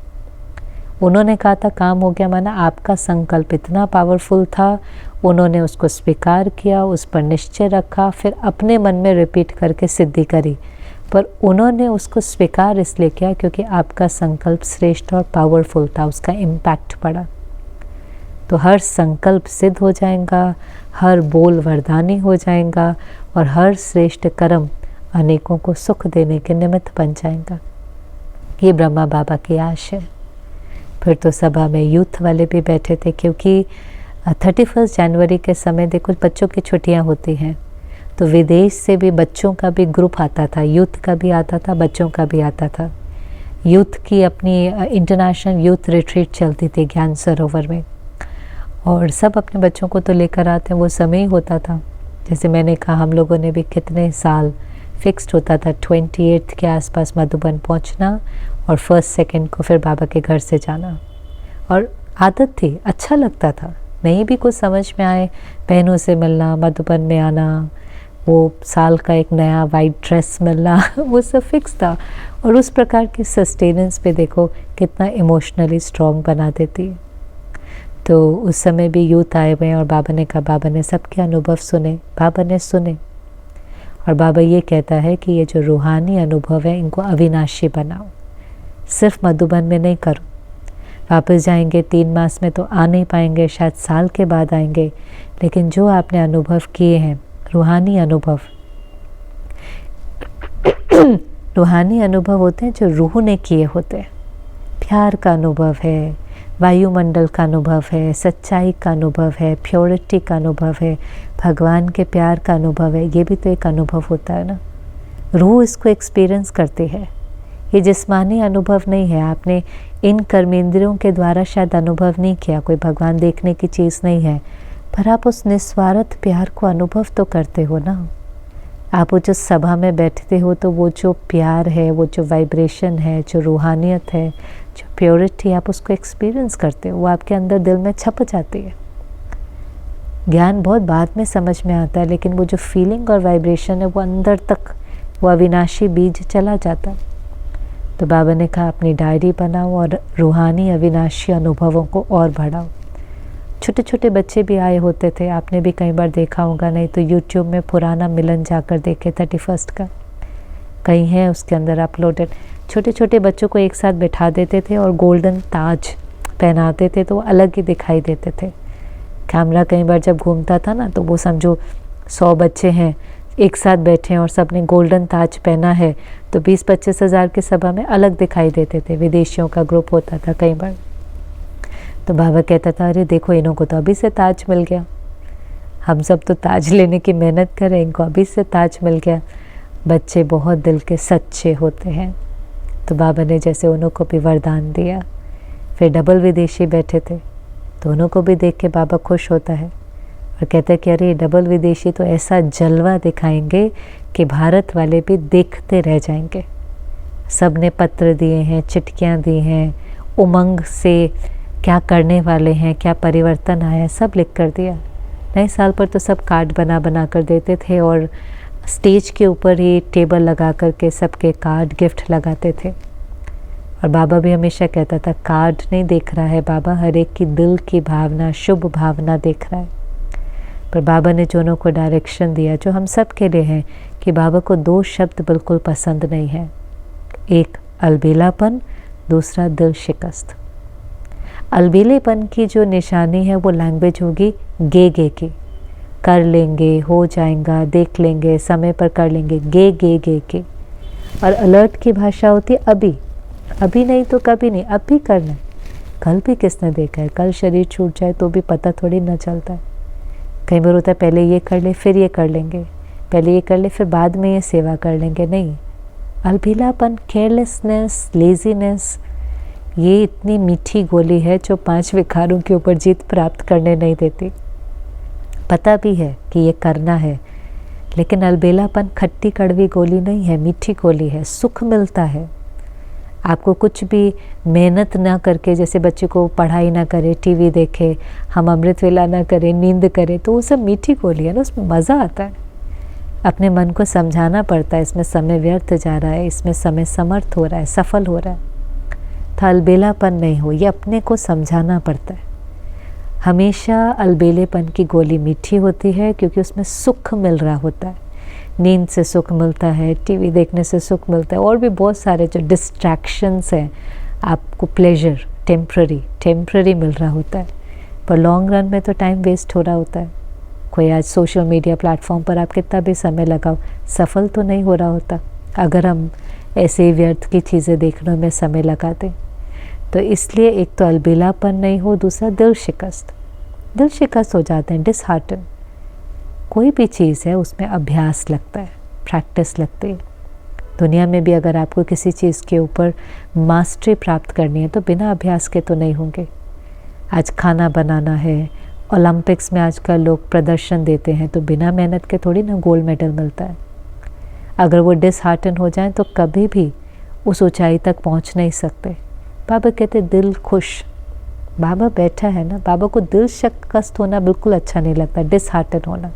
उन्होंने कहा था काम हो गया, माना आपका संकल्प इतना पावरफुल था, उन्होंने उसको स्वीकार किया, उस पर निश्चय रखा, फिर अपने मन में रिपीट करके सिद्धि करी। पर उन्होंने उसको स्वीकार इसलिए किया क्योंकि आपका संकल्प श्रेष्ठ और पावरफुल था, उसका इम्पैक्ट पड़ा। तो हर संकल्प सिद्ध हो जाएगा, हर बोल वरदानी हो जाएगा और हर श्रेष्ठ कर्म अनेकों को सुख देने के निमित्त बन जाएगा। ये ब्रह्मा बाबा की आश है। फिर तो सभा में यूथ वाले भी बैठे थे, क्योंकि 31 जनवरी के समय देखो बच्चों की छुट्टियां होती हैं, तो विदेश से भी बच्चों का भी ग्रुप आता था, यूथ का भी आता था, बच्चों का भी आता था। यूथ की अपनी इंटरनेशनल यूथ रिट्रीट चलती थी ज्ञान सरोवर में, और सब अपने बच्चों को तो लेकर आते हैं, वो समय ही होता था। जैसे मैंने कहा, हम लोगों ने भी कितने साल फिक्स्ड होता था 28 के आसपास मधुबन पहुंचना और 1 को फिर बाबा के घर से जाना, और आदत थी, अच्छा लगता था। नहीं भी कुछ समझ में आए, बहनों से मिलना, मधुबन में आना, वो साल का एक नया वाइट ड्रेस मिलना वो सब फिक्स था। और उस प्रकार की सस्टेनेंस पे देखो कितना इमोशनली स्ट्रॉन्ग बना देती है। तो उस समय भी यूथ आए हुए हैं और बाबा ने कहा, बाबा ने सबके अनुभव सुने, बाबा ने सुने, और बाबा ये कहता है कि ये जो रूहानी अनुभव है इनको अविनाशी बनाओ, सिर्फ मधुबन में नहीं करो। वापस जाएंगे 3 मास में तो आ नहीं पाएंगे, शायद साल के बाद आएंगे, लेकिन जो आपने अनुभव किए हैं रूहानी अनुभव रूहानी अनुभव होते हैं जो रूह ने किए होते हैं। प्यार का अनुभव है, वायुमंडल का अनुभव है, सच्चाई का अनुभव है, प्योरिटी का अनुभव है, भगवान के प्यार का अनुभव है। ये भी तो एक अनुभव होता है ना, रूह इसको एक्सपीरियंस करती है। ये जिस्मानी अनुभव नहीं है, आपने इन कर्मेंद्रियों के द्वारा शायद अनुभव नहीं किया, कोई भगवान देखने की चीज़ नहीं है, पर आप उस निस्वार्थ प्यार को अनुभव तो करते हो ना। आप वो जो सभा में बैठते हो तो वो जो प्यार है, वो जो वाइब्रेशन है, जो रूहानियत है, जो प्योरिटी, आप उसको एक्सपीरियंस करते हो, वो आपके अंदर दिल में छप जाती है। ज्ञान बहुत बाद में समझ में आता है, लेकिन वो जो फीलिंग और वाइब्रेशन है वो अंदर तक, वो अविनाशी बीज चला जाता है। तो बाबा ने कहा अपनी डायरी बनाओ और रूहानी अविनाशी अनुभवों को और बढ़ाओ। छोटे छोटे बच्चे भी आए होते थे, आपने भी कई बार देखा होगा, नहीं तो यूट्यूब में पुराना मिलन जाकर देखे 31 का, कहीं है उसके अंदर अपलोडेड। छोटे छोटे बच्चों को एक साथ बैठा देते थे और गोल्डन ताज पहनाते थे, तो वो अलग ही दिखाई देते थे। कैमरा कई बार जब घूमता था ना, तो वो समझो 100 बच्चे हैं एक साथ बैठे हैं और सब ने गोल्डन ताज पहना है, तो 20-25 हज़ार की सभा में अलग दिखाई देते थे। विदेशियों का ग्रुप होता था कई बार, तो बाबा कहता था, अरे देखो इन्हों को तो अभी से ताज मिल गया, हम सब तो ताज लेने की मेहनत करें, इनको अभी से ताज मिल गया। बच्चे बहुत दिल के सच्चे होते हैं, तो बाबा ने जैसे उन्हों को भी वरदान दिया। फिर डबल विदेशी बैठे थे, तो उन्हों को भी देख के बाबा खुश होता है और कहता है कि अरे डबल विदेशी तो ऐसा जलवा दिखाएंगे कि भारत वाले भी देखते रह जाएंगे। सब ने पत्र दिए हैं, चिट्ठियाँ दी हैं, उमंग से क्या करने वाले हैं, क्या परिवर्तन आया, सब लिख कर दिया। नए साल पर तो सब कार्ड बना बना कर देते थे और स्टेज के ऊपर ही टेबल लगा करके सबके कार्ड गिफ्ट लगाते थे। और बाबा भी हमेशा कहता था, कार्ड नहीं देख रहा है बाबा, हर एक की दिल की भावना, शुभ भावना देख रहा है। पर बाबा ने दोनों को डायरेक्शन दिया जो हम सब के लिए हैं, कि बाबा को 2 शब्द बिल्कुल पसंद नहीं है, एक अलबेलापन, दूसरा दिल शिकस्त। अलबेलेपन की जो निशानी है वो लैंग्वेज होगी गे की, कर लेंगे, हो जाएगा, देख लेंगे, समय पर कर लेंगे, गे की। और अलर्ट की भाषा होती है अभी, अभी नहीं तो कभी नहीं, अब भी करना है। कल भी किसने देखा है, कल शरीर छूट जाए तो भी पता थोड़ी ना चलता है। कई बार होता है पहले ये कर ले फिर ये कर लेंगे, पहले ये कर ले फिर बाद में ये सेवा कर लेंगे, नहीं। अलबेलापन, केयरलेसनेस, लेजीनेस, ये इतनी मीठी गोली है जो 5 विकारों के ऊपर जीत प्राप्त करने नहीं देती। पता भी है कि ये करना है, लेकिन अलबेलापन खट्टी कड़वी गोली नहीं है, मीठी गोली है, सुख मिलता है। आपको कुछ भी मेहनत ना करके, जैसे बच्चे को पढ़ाई ना करे, टीवी देखे, हम अमृत वेला ना करें, नींद करें, तो वो सब मीठी गोली है ना, उसमें मज़ा आता है। अपने मन को समझाना पड़ता है, इसमें समय व्यर्थ जा रहा है, इसमें समय समर्थ हो रहा है, सफल हो रहा है, था अलबेलापन नहीं हो, ये अपने को समझाना पड़ता है। हमेशा अलबेलेपन की गोली मीठी होती है क्योंकि उसमें सुख मिल रहा होता है। नींद से सुख मिलता है, टीवी देखने से सुख मिलता है, और भी बहुत सारे जो डिस्ट्रैक्शंस हैं, आपको प्लेजर टेम्प्ररी मिल रहा होता है, पर लॉन्ग रन में तो टाइम वेस्ट हो रहा होता है। कोई आज सोशल मीडिया प्लेटफॉर्म पर आप कितना भी समय लगाओ, सफल तो नहीं हो रहा होता अगर हम ऐसे ही व्यर्थ की चीज़ें देखने में समय लगा दें। तो इसलिए एक तो अलबेलापन नहीं हो, दूसरा दिल शिकस्त हो जाते हैं, डिसहार्टन। कोई भी चीज़ है उसमें अभ्यास लगता है, प्रैक्टिस लगती है। दुनिया में भी अगर आपको किसी चीज़ के ऊपर मास्टरी प्राप्त करनी है तो बिना अभ्यास के तो नहीं होंगे। आज खाना बनाना है, ओलंपिक्स में आजकल लोग प्रदर्शन देते हैं, तो बिना मेहनत के थोड़ी ना गोल्ड मेडल मिलता है। अगर वो डिसहार्टन हो जाए तो कभी भी उस ऊंचाई तक पहुंच नहीं सकते। बाबा कहते दिल खुश, बाबा बैठा है ना, बाबा को दिल शिकस्त होना बिल्कुल अच्छा नहीं लगता, डिसहार्टन होना।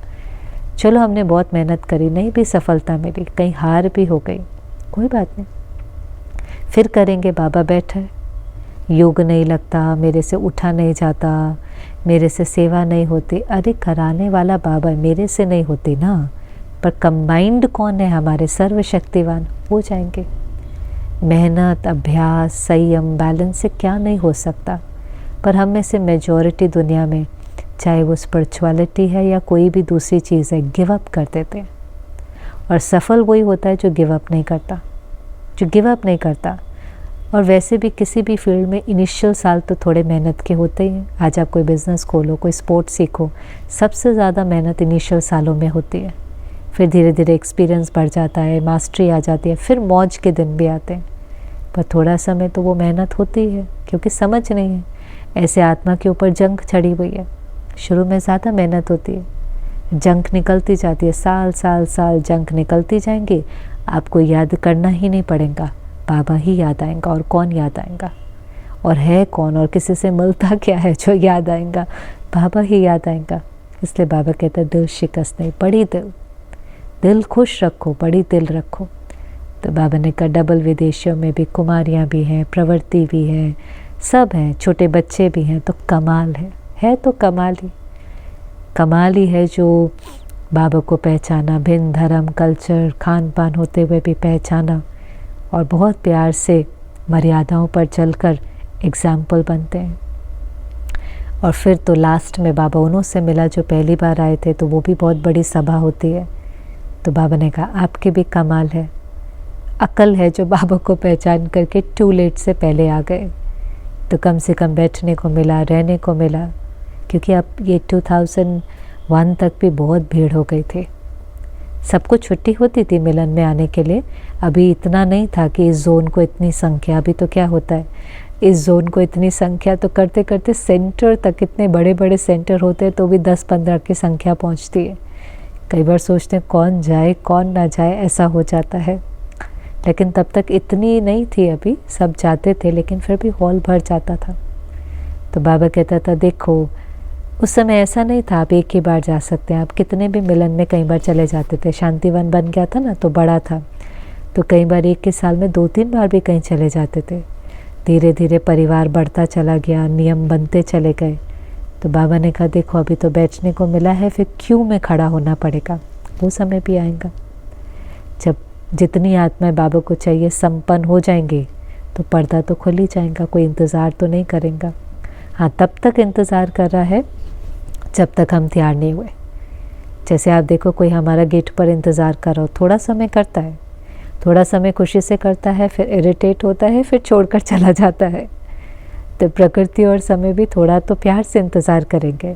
चलो हमने बहुत मेहनत करी, नहीं भी सफलता मिली, कहीं हार भी हो गई, कोई बात नहीं, फिर करेंगे, बाबा बैठा है। योग नहीं लगता, मेरे से उठा नहीं जाता, मेरे से सेवा नहीं होती, अरे कराने वाला बाबा है, मेरे से नहीं होती ना, पर कंबाइंड कौन है हमारे, सर्वशक्तिवान, हो जाएंगे। मेहनत, अभ्यास, संयम, बैलेंस से क्या नहीं हो सकता। पर हम में से मेजॉरिटी दुनिया में, चाहे वो स्पिरिचुअलिटी है या कोई भी दूसरी चीज़ है, गिव अप कर देते हैं। और सफल वही होता है जो गिव अप नहीं करता। और वैसे भी किसी भी फील्ड में इनिशियल साल तो थोड़े मेहनत के होते ही हैं। आज आप कोई बिज़नेस खोलो, कोई स्पोर्ट सीखो, सबसे ज़्यादा मेहनत इनिशियल सालों में होती है। फिर धीरे धीरे एक्सपीरियंस बढ़ जाता है, मास्टरी आ जाती है, फिर मौज के दिन भी आते हैं। पर थोड़ा समय तो वो मेहनत होती है क्योंकि समझ नहीं है। ऐसे आत्मा के ऊपर जंग चढ़ी हुई है, शुरू में ज़्यादा मेहनत होती है, जंग निकलती जाती है, साल जंग निकलती जाएंगी, आपको याद करना ही नहीं पड़ेगा, बाबा ही याद आएगा। और कौन याद आएगा, और है कौन, और किसी से मिलता क्या है जो याद आएगा, बाबा ही याद आएगा। इसलिए बाबा कहते हैं दिल शिकस्त नहीं, बड़ी दिल खुश रखो, बड़ी दिल रखो। तो बाबा ने कहा डबल विदेशियों में भी कुमारियाँ भी हैं, प्रवृत्ति भी है, सब हैं, छोटे बच्चे भी हैं, तो कमाल है तो कमाल ही है जो बाबा को पहचाना, भिन्न धर्म, कल्चर, खान पान होते हुए भी पहचाना, और बहुत प्यार से मर्यादाओं पर चलकर एग्जाम्पल बनते हैं। और फिर तो लास्ट में बाबा उन्हों से मिला जो पहली बार आए थे, तो वो भी बहुत बड़ी सभा होती है। तो बाबा ने कहा आपके भी कमाल है, अकल है जो बाबा को पहचान करके टू लेट से पहले आ गए। तो कम से कम बैठने को मिला, रहने को मिला, क्योंकि अब ये 2001 तक भी बहुत भीड़ हो गई थी। सबको छुट्टी होती थी मिलन में आने के लिए, अभी इतना नहीं था कि इस जोन को इतनी संख्या। अभी तो क्या होता है, इस जोन को इतनी संख्या तो करते करते सेंटर तक, इतने बड़े बड़े सेंटर होते हैं तो भी 10-15 की संख्या पहुंचती है। कई बार सोचते हैं कौन जाए कौन ना जाए, ऐसा हो जाता है। लेकिन तब तक इतनी नहीं थी, अभी सब जाते थे, लेकिन फिर भी हॉल भर जाता था। तो बाबा कहता था देखो उस समय ऐसा नहीं था आप एक ही बार जा सकते हैं, आप कितने भी मिलन में कई बार चले जाते थे। शांतिवन बन गया था ना, तो बड़ा था, तो कई बार एक के साल में 2-3 बार भी कहीं चले जाते थे। धीरे धीरे परिवार बढ़ता चला गया, नियम बनते चले गए। तो बाबा ने कहा देखो अभी तो बैठने को मिला है, फिर क्यों में खड़ा होना पड़ेगा, वो समय भी आएगा जब जितनी आत्माएं बाबा को चाहिए संपन्न हो जाएंगी, तो पर्दा तो खुल ही जाएगा, कोई इंतज़ार तो नहीं करेगा। हाँ, तब तक इंतज़ार कर रहा है जब तक हम तैयार नहीं हुए। जैसे आप देखो कोई हमारा गेट पर इंतज़ार कर रहा हो, थोड़ा समय करता है, थोड़ा समय खुशी से करता है, फिर इरिटेट होता है, फिर छोड़कर चला जाता है। तो प्रकृति और समय भी थोड़ा तो प्यार से इंतज़ार करेंगे,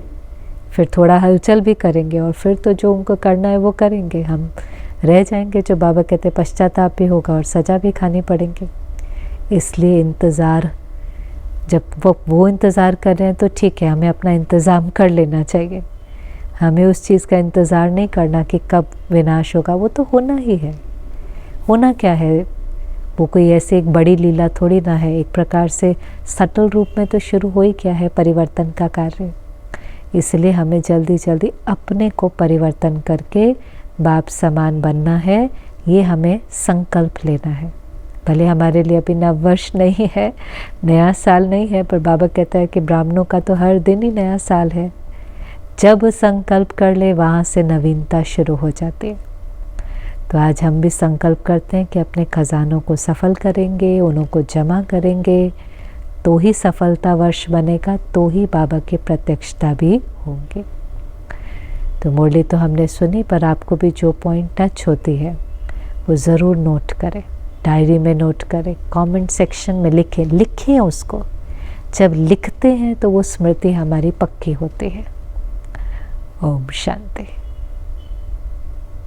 फिर थोड़ा हलचल भी करेंगे, और फिर तो जो उनको करना है वो करेंगे। हम रह जाएंगे, जो बाबा कहते पश्चाताप भी होगा और सज़ा भी खानी पड़ेंगे। इसलिए इंतज़ार, जब वो इंतज़ार कर रहे हैं तो ठीक है, हमें अपना इंतज़ाम कर लेना चाहिए। हमें उस चीज़ का इंतज़ार नहीं करना कि कब विनाश होगा, वो तो होना ही है। होना क्या है, वो कोई ऐसे एक बड़ी लीला थोड़ी ना है, एक प्रकार से सटल रूप में तो शुरू हो ही क्या है परिवर्तन का कार्य। इसलिए हमें जल्दी जल्दी अपने को परिवर्तन करके बाप समान बनना है, ये हमें संकल्प लेना है। भले हमारे लिए अभी नव वर्ष नहीं है, नया साल नहीं है, पर बाबा कहता है कि ब्राह्मणों का तो हर दिन ही नया साल है। जब संकल्प कर ले वहाँ से नवीनता शुरू हो जाती है। तो आज हम भी संकल्प करते हैं कि अपने खजानों को सफल करेंगे, उन्हों को जमा करेंगे, तो ही सफलता वर्ष बनेगा, तो ही बाबा की प्रत्यक्षता भी होंगी। तो मुरली तो हमने सुनी, पर आपको भी जो पॉइंट टच होती है वो ज़रूर नोट करें, डायरी में नोट करें, कमेंट सेक्शन में लिखें उसको। जब लिखते हैं तो वो स्मृति हमारी पक्की होती है। ओम शांति।